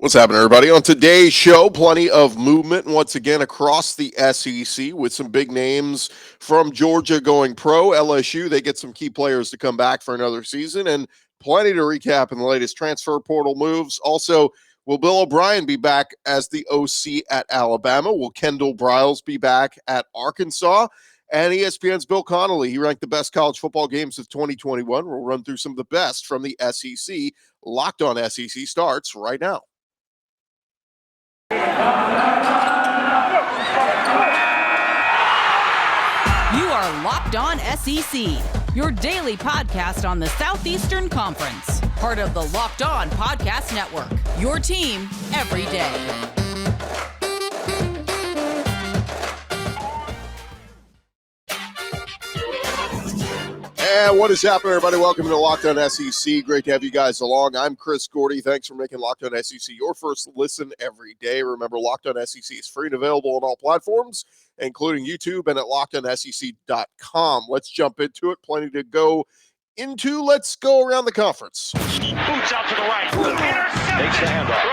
What's happening, everybody? On today's show, plenty of movement once again across the SEC with some big names from Georgia going pro. LSU, they get some key players to come back for another season, and plenty to recap in the latest transfer portal moves. Also, will Bill O'Brien be back as the OC at Alabama? Will Kendal Briles be back at Arkansas? And ESPN's Bill Connelly, he ranked the best college football games of 2021. We'll run through some of the best from the SEC. Locked on SEC starts right now. You are Locked On SEC, your daily podcast on the Southeastern Conference. Part of the Locked On Podcast Network, your team every day. And what is happening, everybody? Welcome to Locked On SEC. Great to have you guys along. I'm Chris Gordy. Thanks for making Locked On SEC your first listen every day. Remember, Locked On SEC is free and available on all platforms, including YouTube and at LockedOnSEC.com. Let's jump into it. Plenty to go into. Let's go around the conference. Boots out to the right. Takes the handoff.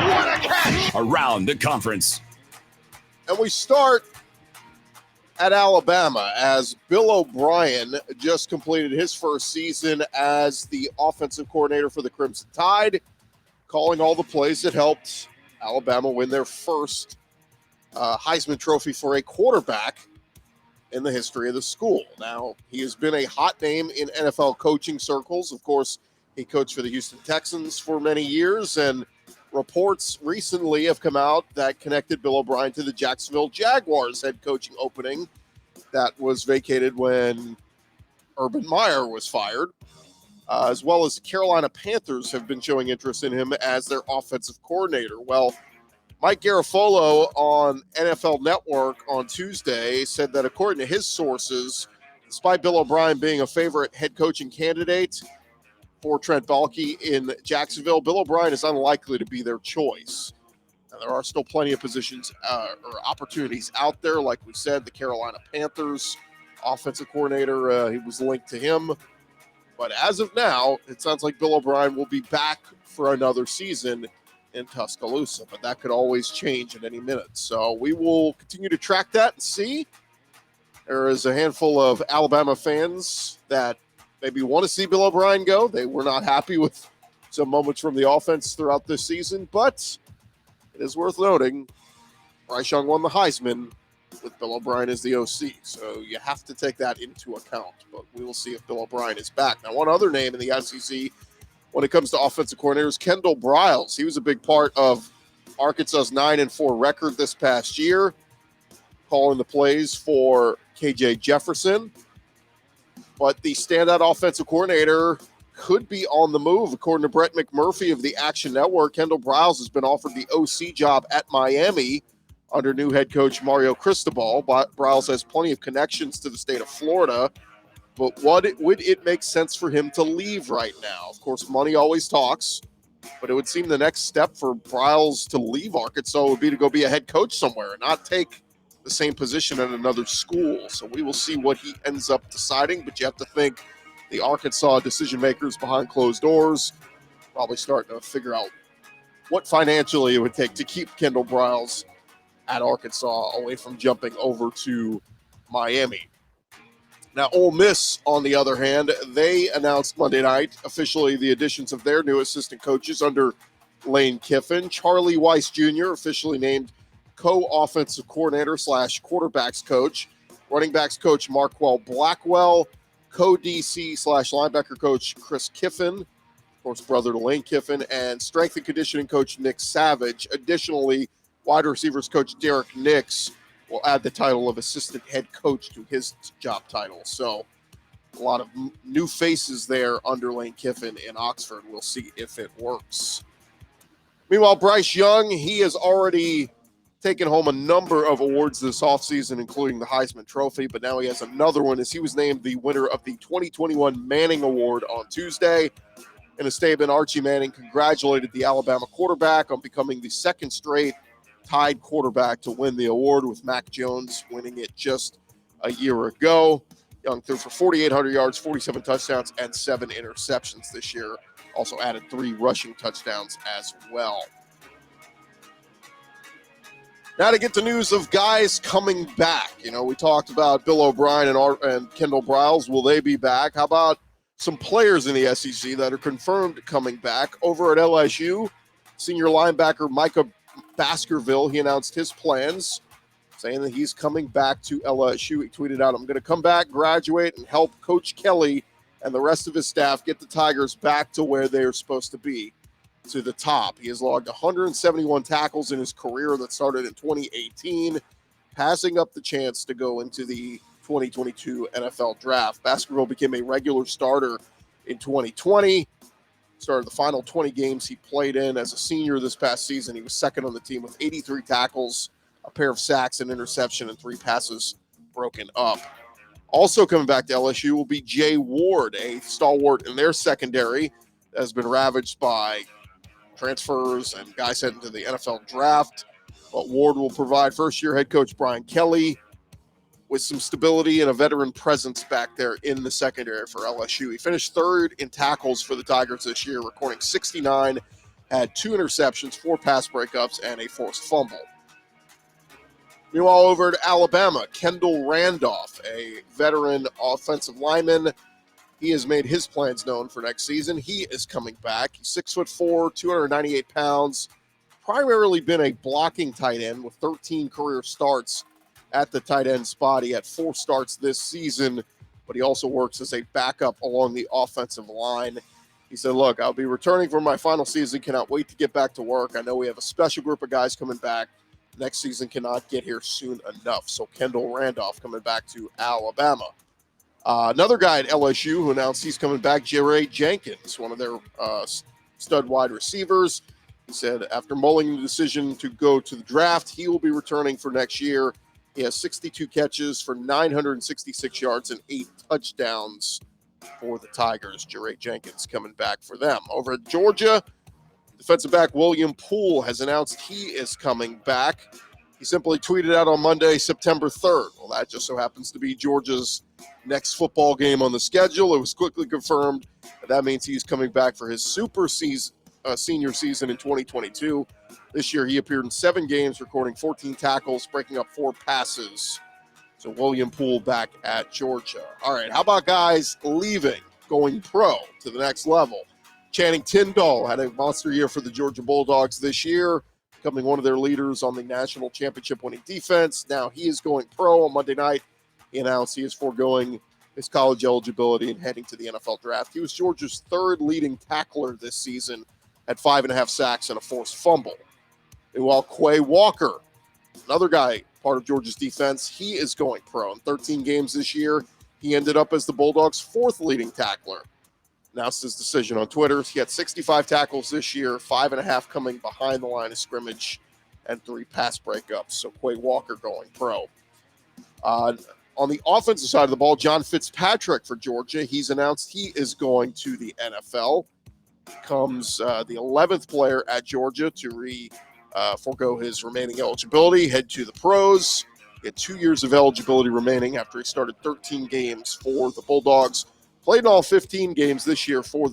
What a catch! Around the conference. And we start at Alabama, as Bill O'Brien just completed his first season as the offensive coordinator for the Crimson Tide, calling all the plays that helped Alabama win their first Heisman Trophy for a quarterback in the history of the school. Now, he has been a hot name in NFL coaching circles. Of course, he coached for the Houston Texans for many years, and reports recently have come out that connected Bill O'Brien to the Jacksonville Jaguars head coaching opening that was vacated when Urban Meyer was fired, as well as the Carolina Panthers have been showing interest in him as their offensive coordinator. Well, Mike Garafolo on NFL Network on Tuesday said that according to his sources, despite Bill O'Brien being a favorite head coaching candidate for Trent Baalke in Jacksonville, Bill O'Brien is unlikely to be their choice. Now, there are still plenty of positions or opportunities out there. Like we said, the Carolina Panthers offensive coordinator, he was linked to him. But as of now, it sounds like Bill O'Brien will be back for another season in Tuscaloosa. But that could always change at any minute. So we will continue to track that and see. There is a handful of Alabama fans that maybe want to see Bill O'Brien go. They were not happy with some moments from the offense throughout this season, but it is worth noting Bryce Young won the Heisman with Bill O'Brien as the OC, so you have to take that into account. But we will see if Bill O'Brien is back. Now, one other name in the SEC when it comes to offensive coordinators, Kendal Briles. He was a big part of Arkansas's 9-4 record this past year, calling the plays for KJ Jefferson. But the standout offensive coordinator could be on the move. According to Brett McMurphy of the Action Network, Kendal Briles has been offered the OC job at Miami under new head coach Mario Cristobal. Briles has plenty of connections to the state of Florida, but would it make sense for him to leave right now? Of course, money always talks, but it would seem the next step for Briles to leave Arkansas would be to go be a head coach somewhere and not take the same position at another school. So we will see what he ends up deciding, but you have to think the Arkansas decision makers behind closed doors probably starting to figure out what financially it would take to keep Kendal Briles at Arkansas away from jumping over to Miami. Now, Ole Miss, on the other hand, they announced Monday night officially the additions of their new assistant coaches under Lane Kiffin. Charlie Weiss Jr. officially named co-offensive coordinator / quarterbacks coach, running backs coach Marquell Blackwell, co-DC / linebacker coach Chris Kiffin, of course, brother to Lane Kiffin, and strength and conditioning coach Nick Savage. Additionally, wide receivers coach Derek Nix will add the title of assistant head coach to his job title. So a lot of new faces there under Lane Kiffin in Oxford. We'll see if it works. Meanwhile, Bryce Young, he has already taken home a number of awards this offseason, including the Heisman Trophy, but now he has another one as he was named the winner of the 2021 Manning Award on Tuesday. In a statement, Archie Manning congratulated the Alabama quarterback on becoming the second straight Tide quarterback to win the award, with Mac Jones winning it just a year ago. Young threw for 4,800 yards, 47 touchdowns, and 7 interceptions this year. Also added 3 rushing touchdowns as well. Now to get the news of guys coming back. We talked about Bill O'Brien and Kendal Briles. Will they be back? How about some players in the SEC that are confirmed coming back? Over at LSU, senior linebacker Micah Baskerville, he announced his plans, saying that he's coming back to LSU. He tweeted out, "I'm going to come back, graduate, and help Coach Kelly and the rest of his staff get the Tigers back to where they're supposed to be, to the top." He has logged 171 tackles in his career that started in 2018, passing up the chance to go into the 2022 NFL Draft. Baskerville became a regular starter in 2020, started the final 20 games he played in as a senior this past season. He was second on the team with 83 tackles, a pair of sacks, an interception, and 3 passes broken up. Also coming back to LSU will be Jay Ward, a stalwart in their secondary that has been ravaged by transfers and guys heading to the NFL Draft. But Ward will provide first-year head coach Brian Kelly with some stability and a veteran presence back there in the secondary for LSU. He finished 3rd in tackles for the Tigers this year, recording 69, had 2 interceptions, 4 pass breakups, and a forced fumble. Meanwhile, over at Alabama, Kendall Randolph, a veteran offensive lineman, he has made his plans known for next season. He is coming back. He's 6'4", 298 pounds, primarily been a blocking tight end with 13 career starts at the tight end spot. He had 4 starts this season, but he also works as a backup along the offensive line. He said, "Look, I'll be returning for my final season. Cannot wait to get back to work. I know we have a special group of guys coming back. Next season cannot get here soon enough." So Kendall Randolph coming back to Alabama. Another guy at LSU who announced he's coming back, Georgia Jenkins, one of their stud wide receivers. He said after mulling the decision to go to the draft, he will be returning for next year. He has 62 catches for 966 yards and 8 touchdowns for the Tigers. Georgia Jenkins coming back for them. Over at Georgia, defensive back William Poole has announced he is coming back. He simply tweeted out on Monday, September 3rd. Well, that just so happens to be Georgia's next football game on the schedule. It was quickly confirmed that means he's coming back for his senior season in 2022. This year, he appeared in 7 games, recording 14 tackles, breaking up 4 passes. So William Poole back at Georgia. All right, how about guys leaving, going pro to the next level? Channing Tindall had a monster year for the Georgia Bulldogs this year, becoming one of their leaders on the national championship-winning defense. Now he is going pro on Monday night. He announced he is foregoing his college eligibility and heading to the NFL Draft. He was Georgia's 3rd leading tackler this season, at 5.5 sacks and a forced fumble. While Quay Walker, another guy part of Georgia's defense, he is going pro. In 13 games this year, he ended up as the Bulldogs' 4th leading tackler. Announced his decision on Twitter. He had 65 tackles this year, 5.5 coming behind the line of scrimmage, and 3 pass breakups. So Quay Walker going pro. On the offensive side of the ball, John Fitzpatrick for Georgia, he's announced he is going to the NFL. Becomes the 11th player at Georgia to forego his remaining eligibility, head to the pros. He had 2 years of eligibility remaining after he started 13 games for the Bulldogs. Played in all 15 games this year for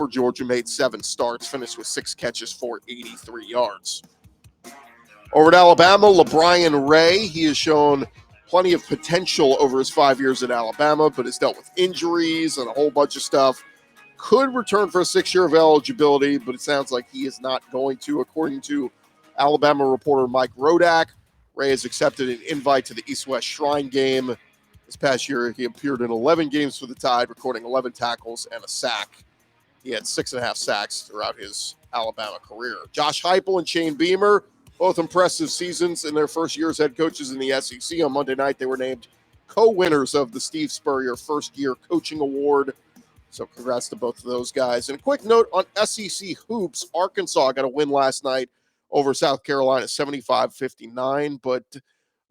Georgia, made 7 starts, finished with 6 catches for 83 yards. Over at Alabama, LaBryan Ray, he has shown plenty of potential over his 5 years at Alabama, but has dealt with injuries and a whole bunch of stuff. Could return for a 6-year of eligibility, but it sounds like he is not going to. According to Alabama reporter Mike Rodak, Ray has accepted an invite to the East-West Shrine game. This past year, he appeared in 11 games for the Tide, recording 11 tackles and a sack. He had 6.5 sacks throughout his Alabama career. Josh Heupel and Shane Beamer, both impressive seasons in their first year as head coaches in the SEC. On Monday night, they were named co-winners of the Steve Spurrier First-Year Coaching Award. So congrats to both of those guys. And a quick note on SEC hoops. Arkansas got a win last night over South Carolina, 75-59. But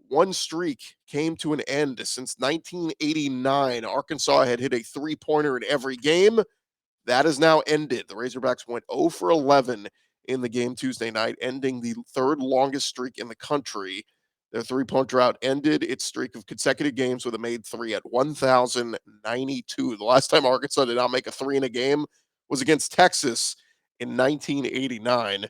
one streak came to an end. Since 1989, Arkansas had hit a 3-pointer in every game. That has now ended. The Razorbacks went 0 for 11 in the game Tuesday night, ending the 3rd longest streak in the country. Their three-point drought ended its streak of consecutive games with a made three at 1,092. The last time Arkansas did not make a three in a game was against Texas in 1989.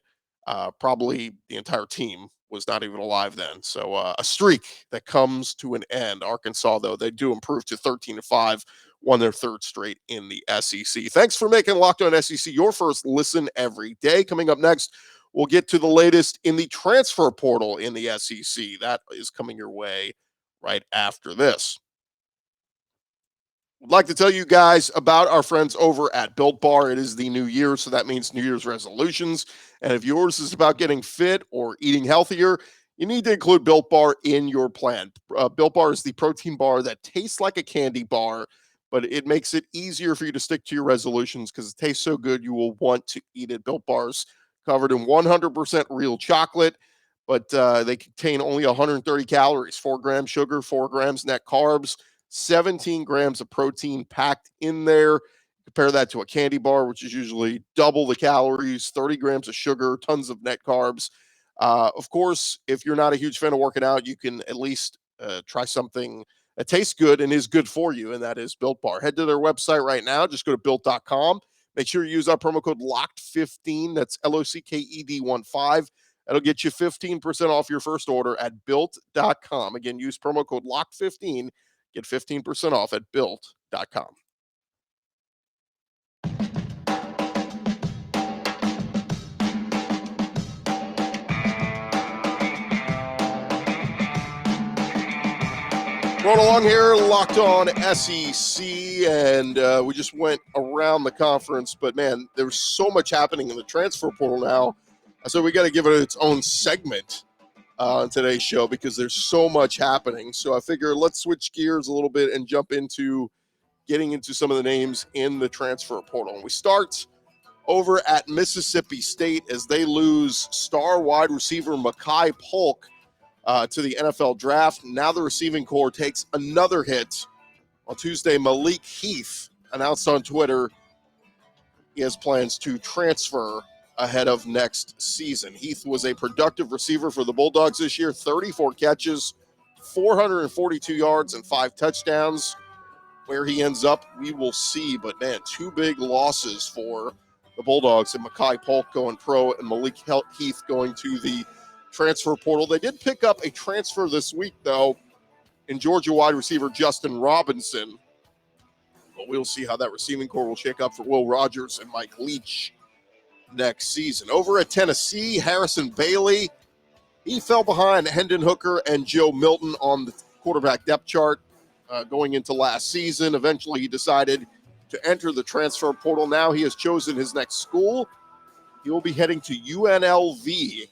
Probably the entire team was not even alive then. So a streak that comes to an end. Arkansas, though, they do improve to 13-5, won their third straight in the SEC. Thanks for making Locked On SEC your first listen every day. Coming up next, we'll get to the latest in the transfer portal in the SEC. That is coming your way right after this. I'd like to tell you guys about our friends over at Built Bar. It is the new year, so that means New Year's resolutions. And if yours is about getting fit or eating healthier, you need to include Built Bar in your plan. Built Bar is the protein bar that tastes like a candy bar, but it makes it easier for you to stick to your resolutions because it tastes so good you will want to eat it. Built Bars covered in 100% real chocolate, but they contain only 130 calories, 4 grams sugar, 4 grams net carbs, 17 grams of protein packed in there. Compare that to a candy bar, which is usually double the calories, 30 grams of sugar, tons of net carbs. Of course, if you're not a huge fan of working out, you can at least try something that tastes good and is good for you, and that is Built Bar. Head to their website right now. Just go to Built.com. Make sure you use our promo code LOCKED15. That's LOCKED15. That'll get you 15% off your first order at Built.com. Again, use promo code LOCKED15. Get 15% off at Built.com. Rolling along here, Locked On SEC, and we just went around the conference, but man, there's so much happening in the transfer portal now, so we got to give it its own segment on today's show because there's so much happening. So I figure let's switch gears a little bit and jump into getting into some of the names in the transfer portal. And we start over at Mississippi State as they lose star wide receiver Makai Polk to the NFL draft. Now the receiving corps takes another hit. On Tuesday, Malik Heath announced on Twitter he has plans to transfer ahead of next season. Heath was a productive receiver for the Bulldogs this year, 34 catches, 442 yards, and 5 touchdowns. Where he ends up, we will see. But, man, 2 big losses for the Bulldogs, and Makai Polk going pro and Malik Heath going to the transfer portal. They did pick up a transfer this week, though, in Georgia wide receiver Justin Robinson. But we'll see how that receiving corps will shake up for Will Rogers and Mike Leach next season. Over at Tennessee, Harrison Bailey, he fell behind Hendon Hooker and Joe Milton on the quarterback depth chart going into last season. Eventually, he decided to enter the transfer portal. Now he has chosen his next school. He will be heading to UNLV,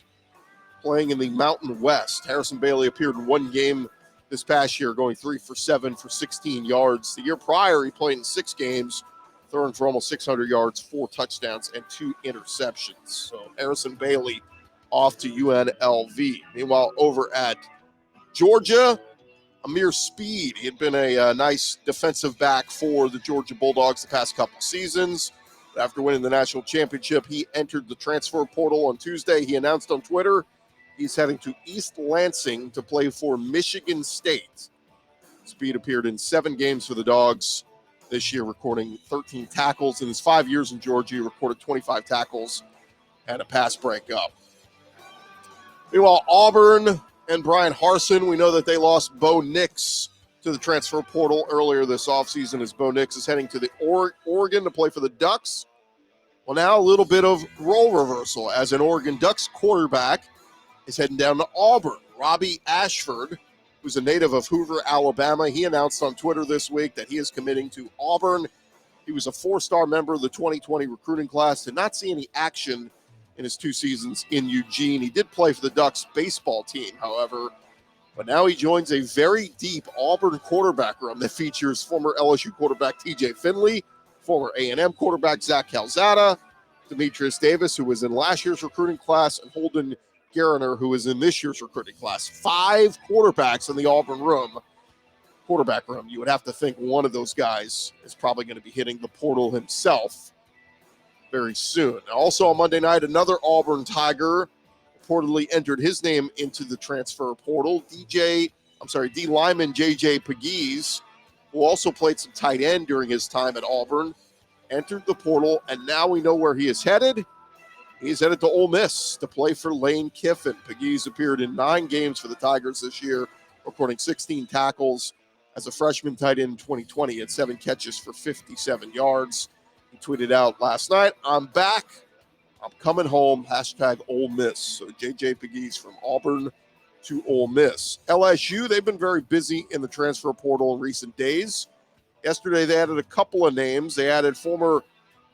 playing in the Mountain West. Harrison Bailey appeared in 1 game this past year, going 3 for 7 for 16 yards. The year prior, he played in 6 games, throwing for almost 600 yards, 4 touchdowns, and 2 interceptions. So Harrison Bailey off to UNLV. Meanwhile, over at Georgia, Amir Speed. He had been a nice defensive back for the Georgia Bulldogs the past couple seasons. After winning the national championship, he entered the transfer portal on Tuesday. He announced on Twitter he's heading to East Lansing to play for Michigan State. Speed appeared in 7 games for the Dogs this year, recording 13 tackles. In his 5 years in Georgia, he recorded 25 tackles and a pass breakup. Meanwhile, Auburn and Brian Harsin, we know that they lost Bo Nix to the transfer portal earlier this offseason as Bo Nix is heading to the Oregon to play for the Ducks. Well, now a little bit of role reversal as an Oregon Ducks quarterback is heading down to Auburn. Robbie Ashford, who's a native of Hoover, Alabama, he announced on Twitter this week that he is committing to Auburn. He was a 4-star member of the 2020 recruiting class, did not see any action in his 2 seasons in Eugene. He did play for the Ducks baseball team, however, but now he joins a very deep Auburn quarterback room that features former LSU quarterback TJ Finley, former A&M quarterback Zach Calzada, Demetrius Davis, who was in last year's recruiting class, and Holden Gariner, who is in this year's recruiting class. 5 quarterbacks in the Auburn quarterback room. You would have to think one of those guys is probably going to be hitting the portal himself very soon. Also on Monday night, another Auburn Tiger, reportedly entered his name into the transfer portal. D lineman J.J. Pegues, who also played some tight end during his time at Auburn, entered the portal, and now we know where he is headed. He's headed to Ole Miss to play for Lane Kiffin. Pegues appeared in 9 games for the Tigers this year, recording 16 tackles. As a freshman tight end in 2020, he had 7 catches for 57 yards. He tweeted out last night, "I'm back. I'm coming home. Hashtag Ole Miss." So J.J. Pegues from Auburn to Ole Miss. LSU, they've been very busy in the transfer portal in recent days. Yesterday, they added a couple of names. They added former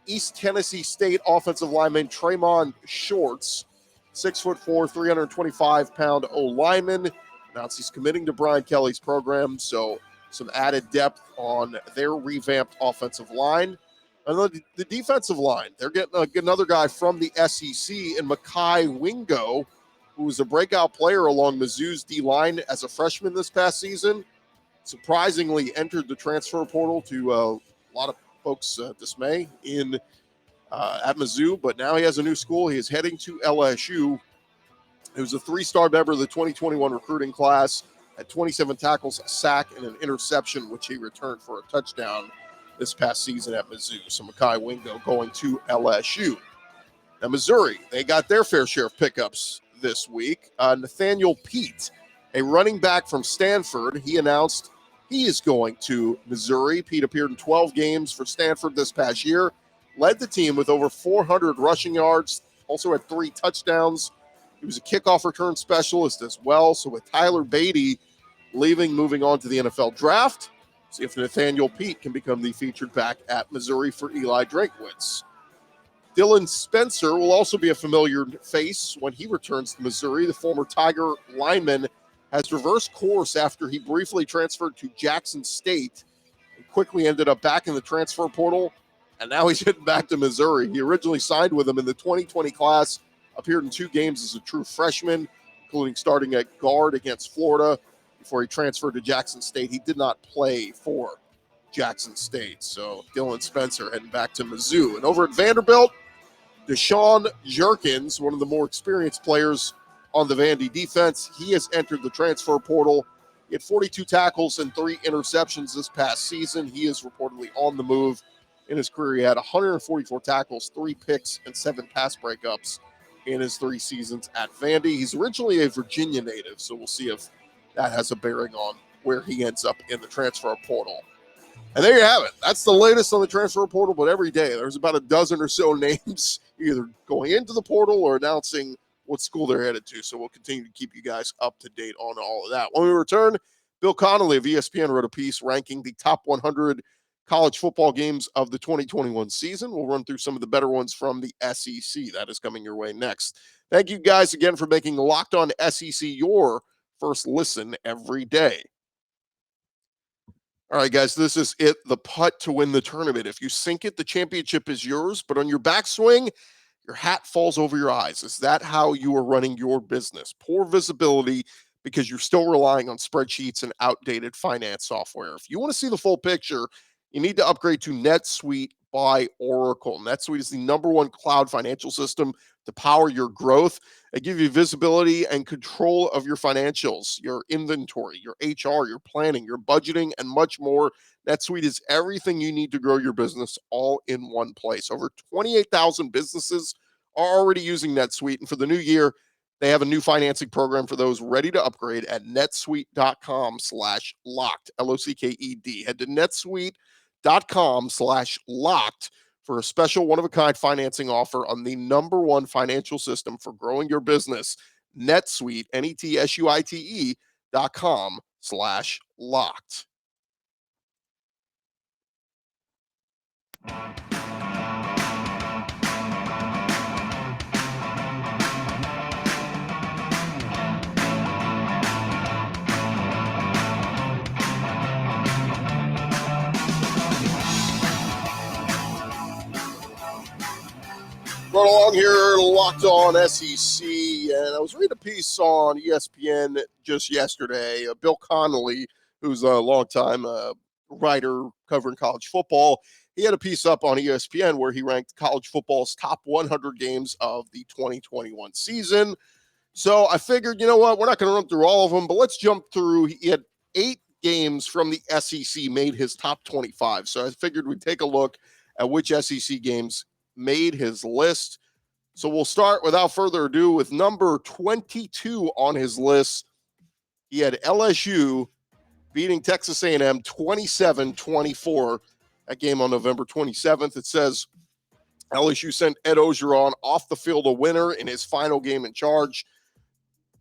East Tennessee State offensive lineman Tremont Shorts, 6'4", 325-pound O-lineman. Announced he's committing to Brian Kelly's program, so some added depth on their revamped offensive line. And the defensive line, they're getting another guy from the SEC in Mekhi Wingo, who was a breakout player along Mizzou's D-line as a freshman this past season. Surprisingly entered the transfer portal to a lot of folks' dismay at Mizzou, but now he has a new school. He is heading to LSU. He was a 3-star member of the 2021 recruiting class, had 27 tackles, a sack, and an interception, which he returned for a touchdown this past season at Mizzou. So Mekhi Wingo going to LSU. Now Missouri, they got their fair share of pickups this week. Nathaniel Pete, a running back from Stanford, he announced he is going to Missouri. Pete appeared in 12 games for Stanford this past year, led the team with over 400 rushing yards, also had 3 touchdowns. He was a kickoff return specialist as well. So with Tyler Beatty leaving, moving on to the NFL draft, see if Nathaniel Pete can become the featured back at Missouri for Eli Drinkwitz. Dylan Spencer will also be a familiar face when he returns to Missouri. The former Tiger lineman has reversed course after he briefly transferred to Jackson State and quickly ended up back in the transfer portal, and now he's heading back to Missouri. He originally signed with them in the 2020 class, appeared in 2 games as a true freshman, including starting at guard against Florida before he transferred to Jackson State. He did not play for Jackson State. So Dylan Spencer heading back to Mizzou. And over at Vanderbilt, Deshaun Jerkins, one of the more experienced players on the Vandy defense, he has entered the transfer portal. He had 42 tackles and 3 interceptions this past season. He is reportedly on the move. In his career, he had 144 tackles, 3 picks, and 7 pass breakups in his 3 seasons at Vandy. He's originally a Virginia native, so we'll see if that has a bearing on where he ends up in the transfer portal. And there you have it. That's the latest on the transfer portal, but every day there's about a dozen or so names either going into the portal or announcing what school they're headed to. So we'll continue to keep you guys up to date on all of that. When we return, Bill Connelly of ESPN wrote a piece ranking the top 100 college football games of the 2021 season. We'll run through some of the better ones from the SEC. That is coming your way next. Thank you guys again for making Locked On SEC your first listen every day. All right, guys, this is it. The putt to win the tournament. If you sink it, the championship is yours. But on your backswing, your hat falls over your eyes. Is that how you are running your business? Poor visibility because you're still relying on spreadsheets and outdated finance software. If you want to see the full picture, you need to upgrade to NetSuite by Oracle. NetSuite is the #1 cloud financial system to power your growth. They give you visibility and control of your financials, your inventory, your HR, your planning, your budgeting, and much more. NetSuite is everything you need to grow your business all in one place. Over 28,000 businesses are already using NetSuite, and for the new year, they have a new financing program for those ready to upgrade at netsuite.com/locked, LOCKED. Head to netsuite.com/locked for a special one-of-a-kind financing offer on the #1 financial system for growing your business, NetSuite, NETSUITE.com/locked. Right along here, Locked On SEC, and I was reading a piece on ESPN just yesterday. Bill Connelly, who's a longtime writer covering college football, he had a piece up on ESPN where he ranked college football's top 100 games of the 2021 season. So I figured, you know what, we're not going to run through all of them, but let's jump through. He had 8 games from the SEC made his top 25. So I figured we'd take a look at which SEC games made his list. So we'll start without further ado with number 22 on his list. He had LSU beating Texas A&M 27-24. That game on November 27th. It says LSU sent Ed Ogeron off the field a winner in his final game in charge.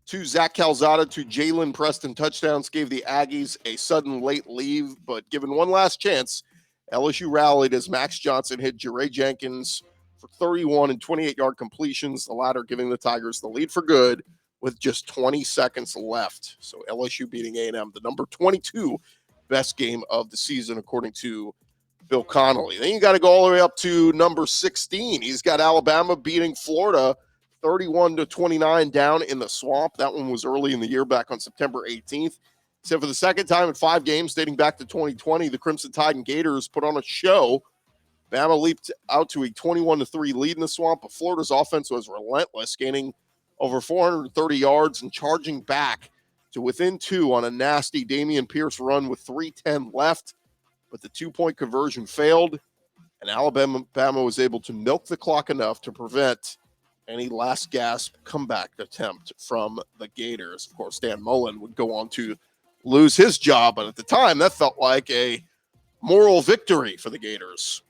2 Zach Calzada to Jalen Preston touchdowns gave the Aggies a sudden late leave, but given one last chance, LSU rallied as Max Johnson hit Jere Jenkins for 31 and 28-yard completions, the latter giving the Tigers the lead for good with just 20 seconds left. So LSU beating A&M, the number 22 best game of the season, according to Bill Connelly. Then you got to go all the way up to number 16. He's got Alabama beating Florida 31-29 down in the Swamp. That one was early in the year, back on September 18th. So for the second time in 5 games dating back to 2020, the Crimson Tide and Gators put on a show. Bama leaped out to a 21-3 lead in the Swamp, but Florida's offense was relentless, gaining over 430 yards and charging back to within 2 on a nasty Dameon Pierce run with 3:10 left. But the 2-point conversion failed, and Alabama was able to milk the clock enough to prevent any last gasp comeback attempt from the Gators. Of course, Dan Mullen would go on to lose his job, but at the time, that felt like a moral victory for the Gators.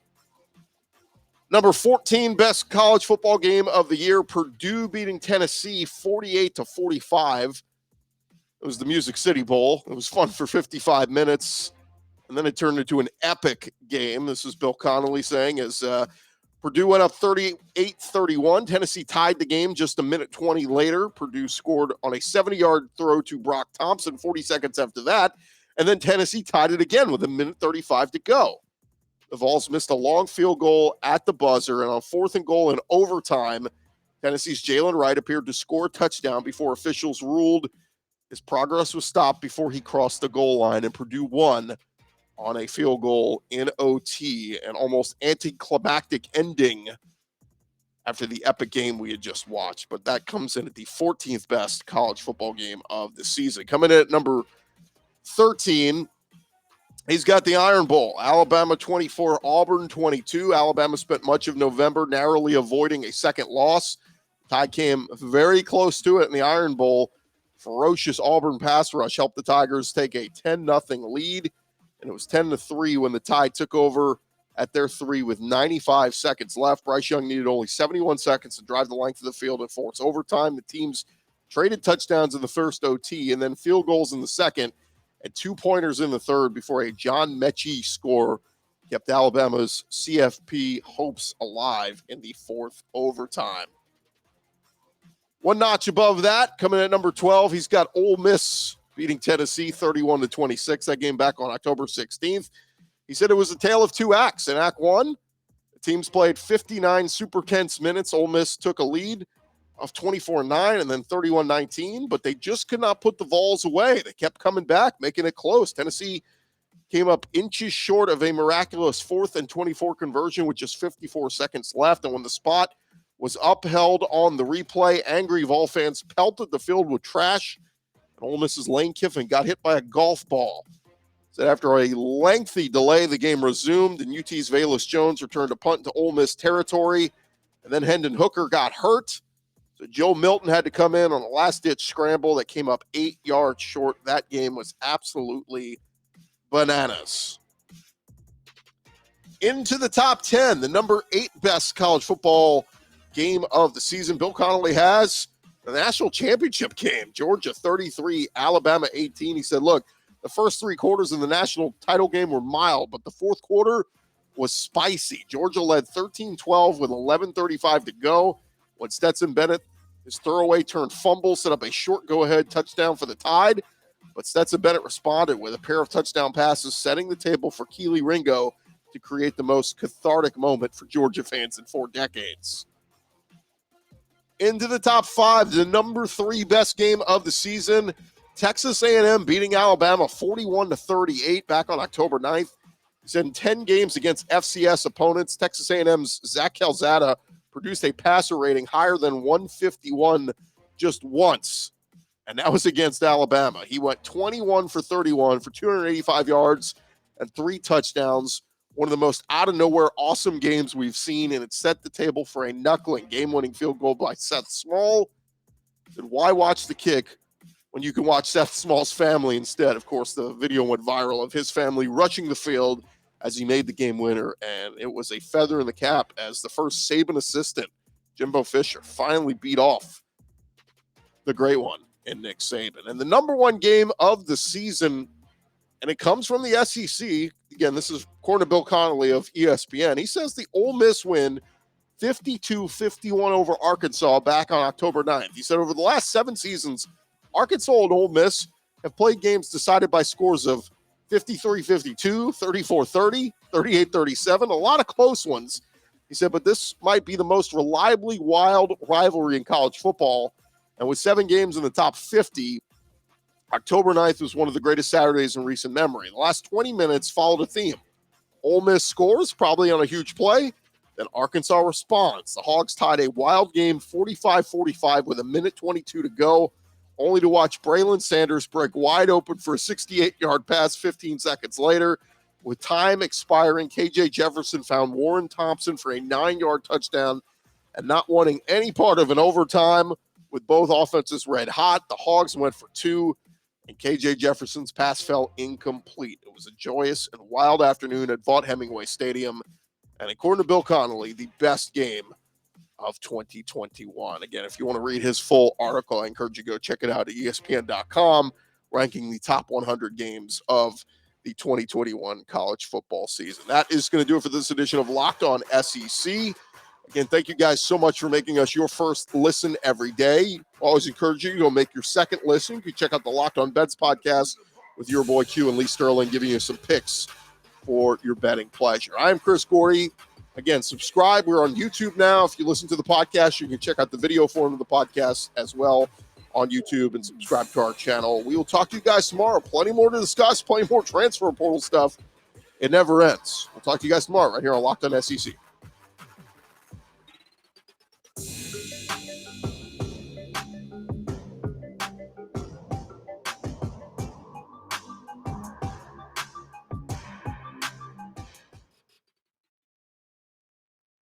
Number 14 best college football game of the year, Purdue beating Tennessee 48-45. It was the Music City Bowl. It was fun for 55 minutes, and then it turned into an epic game. This is Bill Connelly saying, as Purdue went up 38-31. Tennessee tied the game just a minute 20 later. Purdue scored on a 70-yard throw to Brock Thompson 40 seconds after that, and then Tennessee tied it again with a minute 35 to go. The Vols missed a long field goal at the buzzer, and on 4th and goal in overtime, Tennessee's Jalen Wright appeared to score a touchdown before officials ruled his progress was stopped before he crossed the goal line, and Purdue won on a field goal in OT, an almost anticlimactic ending after the epic game we had just watched. But that comes in at the 14th best college football game of the season. Coming in at number 13, he's got the Iron Bowl. Alabama 24, Auburn 22. Alabama spent much of November narrowly avoiding a second loss. Tide came very close to it in the Iron Bowl. Ferocious Auburn pass rush helped the Tigers take a 10-0 lead. And it was 10-3 when the Tide took over at their 3 with 95 seconds left. Bryce Young needed only 71 seconds to drive the length of the field and force overtime. The teams traded touchdowns in the first OT and then field goals in the second and 2-pointers in the third before a John Mechie score kept Alabama's CFP hopes alive in the 4th overtime. One notch above that, coming at number 12, he's got Ole Miss beating Tennessee 31-26. That game back on October 16th. He said it was a tale of 2 acts. In Act 1, the teams played 59 super tense minutes. Ole Miss took a lead of 24-9 and then 31-19, but they just could not put the Vols away. They kept coming back, making it close. Tennessee came up inches short of a miraculous 4th and 24 conversion with just 54 seconds left. And when the spot was upheld on the replay, angry Vol fans pelted the field with trash. Ole Miss's Lane Kiffin got hit by a golf ball. So after a lengthy delay, the game resumed, and UT's Velus Jones returned to punt into Ole Miss territory. And then Hendon Hooker got hurt. So Joe Milton had to come in on a last-ditch scramble that came up 8 yards short. That game was absolutely bananas. Into the top 10, the number 8 best college football game of the season. Bill Connelly has the national championship game, Georgia 33, Alabama 18. He said, look, the first 3 quarters in the national title game were mild, but the 4th quarter was spicy. Georgia led 13-12 with 11:35 to go when Stetson Bennett, his throwaway turned fumble, set up a short go-ahead touchdown for the Tide. But Stetson Bennett responded with a pair of touchdown passes, setting the table for Keely Ringo to create the most cathartic moment for Georgia fans in 4 decades. Into the top 5, the number 3 best game of the season, Texas A&M beating Alabama 41-38 back on October 9th. He said in 10 games against FCS opponents, Texas A&M's Zach Calzada produced a passer rating higher than 151 just once, and that was against Alabama. He went 21 for 31 for 285 yards and 3 touchdowns. One of the most out-of-nowhere awesome games we've seen, and it set the table for a knuckling game-winning field goal by Seth Small. And why watch the kick when you can watch Seth Small's family instead? Of course, the video went viral of his family rushing the field as he made the game winner, and it was a feather in the cap as the first Saban assistant, Jimbo Fisher, finally beat off the great one in Nick Saban. And the number one game of the season, and it comes from the SEC. Again, this is according to Bill Connelly of ESPN. He says the Ole Miss win 52-51 over Arkansas back on October 9th. He said over the last 7 seasons, Arkansas and Ole Miss have played games decided by scores of 53-52, 34-30, 38-37, a lot of close ones. He said, but this might be the most reliably wild rivalry in college football. And with 7 games in the top 50, October 9th was one of the greatest Saturdays in recent memory. The last 20 minutes followed a theme. Ole Miss scores, probably on a huge play. Then Arkansas responds. The Hogs tied a wild game 45-45 with 1:22 to go, only to watch Braylon Sanders break wide open for a 68-yard pass 15 seconds later. With time expiring, KJ Jefferson found Warren Thompson for a 9-yard touchdown, and not wanting any part of an overtime with both offenses red hot, the Hogs went for 2, and KJ Jefferson's pass fell incomplete. It was a joyous and wild afternoon at Vaught Hemingway Stadium, and according to Bill Connelly, the best game of 2021. Again, if you want to read his full article, I encourage you to go check it out at ESPN.com, ranking the top 100 games of the 2021 college football season. That is going to do it for this edition of Locked On SEC. Again, thank you guys so much for making us your first listen every day. Always encourage you to go make your second listen. You can check out the Locked On Bets podcast with your boy Q and Lee Sterling, giving you some picks for your betting pleasure. I'm Chris Gordy. Again, subscribe. We're on YouTube now. If you listen to the podcast, you can check out the video form of the podcast as well on YouTube and subscribe to our channel. We will talk to you guys tomorrow. Plenty more to discuss, plenty more transfer portal stuff. It never ends. We'll talk to you guys tomorrow right here on Locked On SEC.